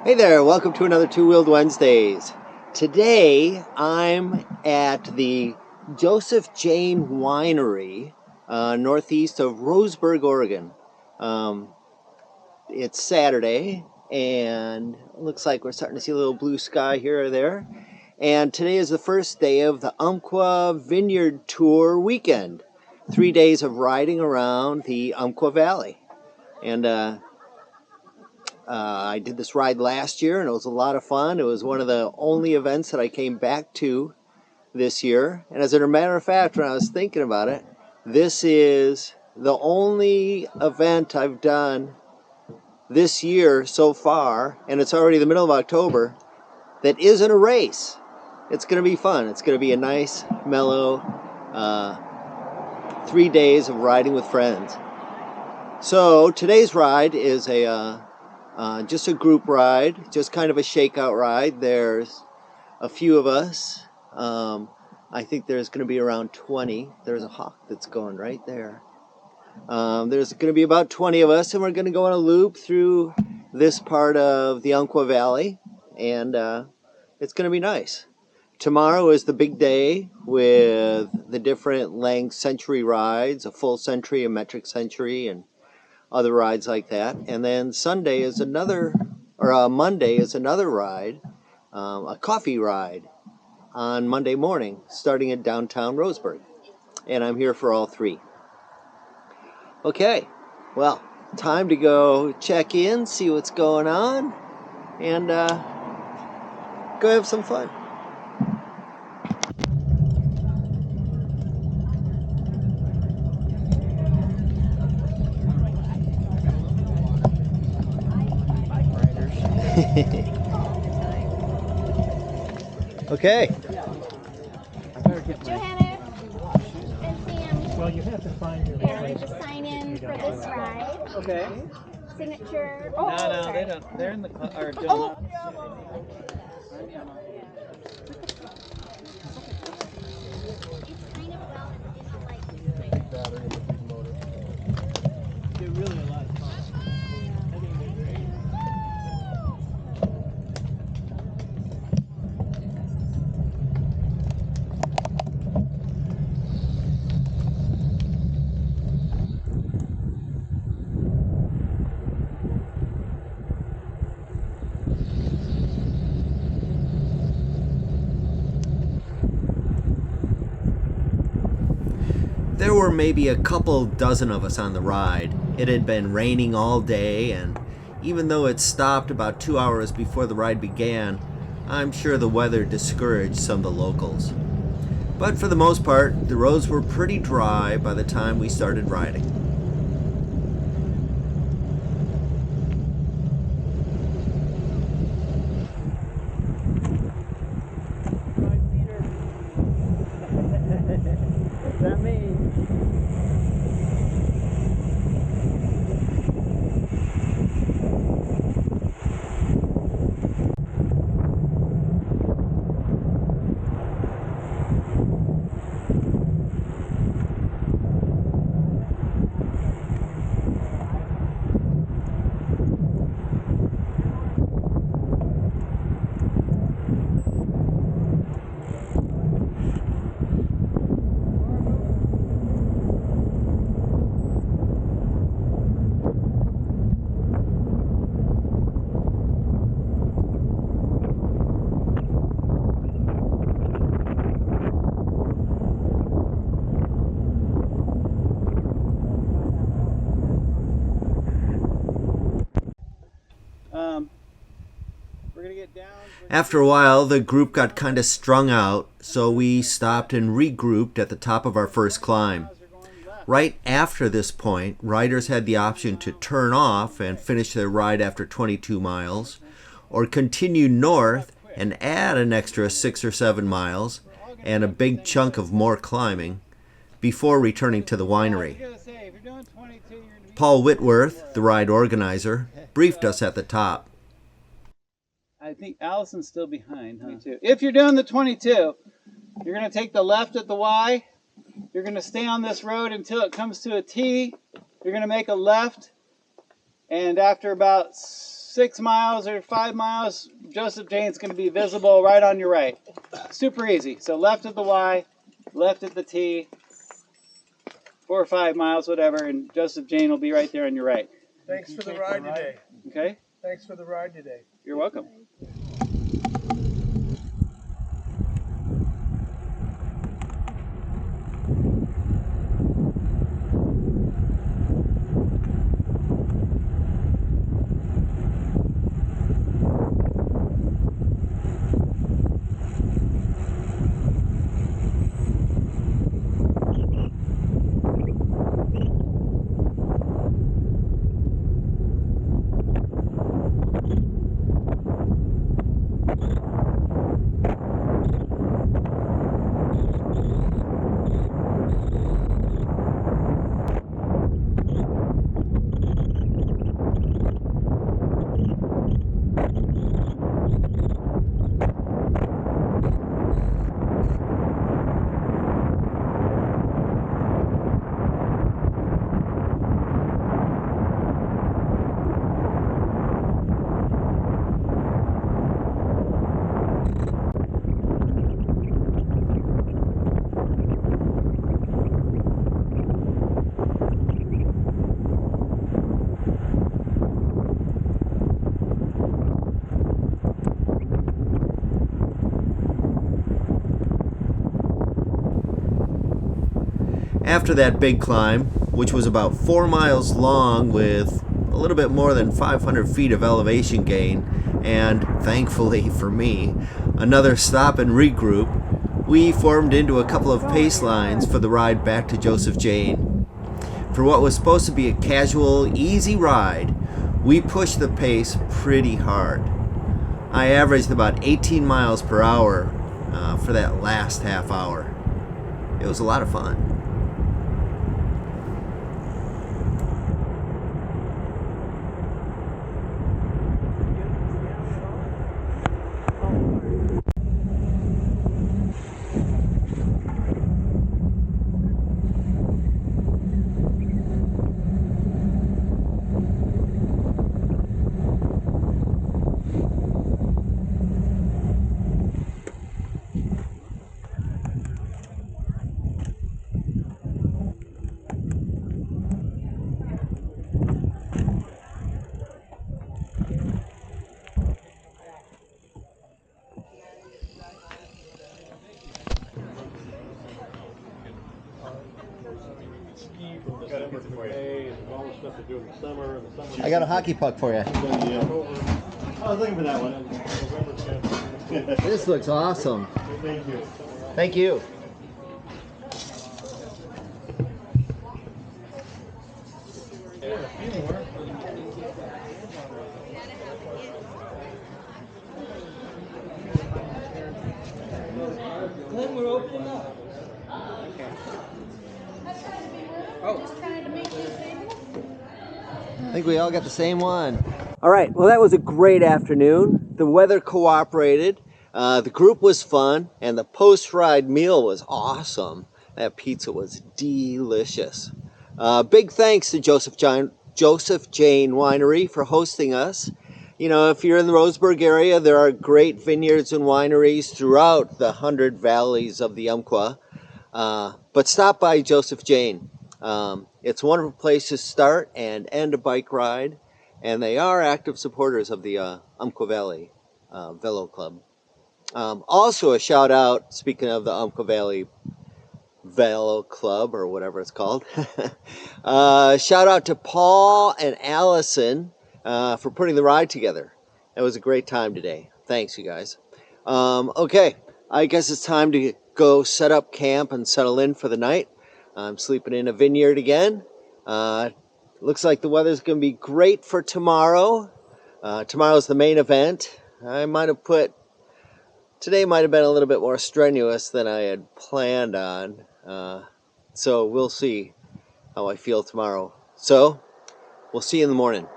Hey there, welcome to another Two Wheeled Wednesdays. Today I'm at the Joseph Jane Winery, northeast of Roseburg, Oregon. It's Saturday and it looks like we're starting to see a little blue sky here or there. And today is the first day of the Umpqua Vineyard Tour weekend. 3 days of riding around the Umpqua Valley. And I did this ride last year and it was a lot of fun. It was one of the only events that I came back to this year. And as a matter of fact, when I was thinking about it, this is the only event I've done this year so far, and it's already the middle of October, that isn't a race. It's going to be fun. It's going to be a nice, mellow 3 days of riding with friends. So today's ride is just a group ride, just kind of a shakeout ride. There's a few of us. I think there's going to be around 20. There's a hawk that's going right there. There's going to be about 20 of us, and we're going to go on a loop through this part of the Umpqua Valley, and it's going to be nice. Tomorrow is the big day with the different length century rides, a full century, a metric century, and other rides like that. And then Monday is another ride, a coffee ride on Monday morning, starting at downtown Roseburg. And I'm here for all three. Okay, well, time to go check in, see what's going on, and go have some fun. Okay. Johanna and Sam. Well, you have to find your Here, just sign in for this ride. Okay. Signature. No, Oh, no, sorry. they don't. They're in the car. Or doing Oh. They're really a lot of fun. I think they're great. There were maybe a couple dozen of us on the ride. It had been raining all day, and even though it stopped about 2 hours before the ride began, I'm sure the weather discouraged some of the locals. But for the most part, the roads were pretty dry by the time we started riding. What's that mean? We're gonna get down. After a while, the group got kind of strung out, so we stopped and regrouped at the top of our first climb. Right after this point, riders had the option to turn off and finish their ride after 22 miles, or continue north and add an extra 6 or 7 miles and a big chunk of more climbing before returning to the winery. Paul Whitworth, the ride organizer, briefed us at the top. I think Allison's still behind, huh? 22. If you're doing the 22, you're going to take the left at the Y. You're going to stay on this road until it comes to a T. You're going to make a left. And after about 6 miles or 5 miles, Joseph Jane's going to be visible right on your right. Super easy. So left at the Y, left at the T, 4 or 5 miles, whatever, and Joseph Jane will be right there on your right. Thanks for the ride today. Okay? Thanks for the ride today. You're welcome. After that big climb, which was about 4 miles long with a little bit more than 500 feet of elevation gain, and thankfully for me, another stop and regroup, we formed into a couple of pace lines for the ride back to Joseph Jane. For what was supposed to be a casual, easy ride, we pushed the pace pretty hard. I averaged about 18 miles per hour for that last half hour. It was a lot of fun. I got a hockey puck for you. I was looking for that one. This looks awesome. Thank you. Thank you. Glenn, we're opening up. I think we all got the same one. All right, well, that was a great afternoon. The weather cooperated, the group was fun, and the post-ride meal was awesome. That pizza was delicious. Big thanks to Joseph Jane Winery for hosting us. You know, if you're in the Roseburg area, there are great vineyards and wineries throughout the 100 valleys of the Umpqua. But stop by Joseph Jane. It's a wonderful place to start and end a bike ride, and they are active supporters of the Umpqua Valley Velo Club. Also a shout out, speaking of the Umpqua Valley Velo Club, or whatever it's called, shout out to Paul and Allison for putting the ride together. It was a great time today. Thanks, you guys. Okay, I guess it's time to go set up camp and settle in for the night. I'm sleeping in a vineyard again. Looks like the weather's going to be great for tomorrow. Tomorrow's the main event. I might have put... Today might have been a little bit more strenuous than I had planned on. So we'll see how I feel tomorrow. So, we'll see you in the morning.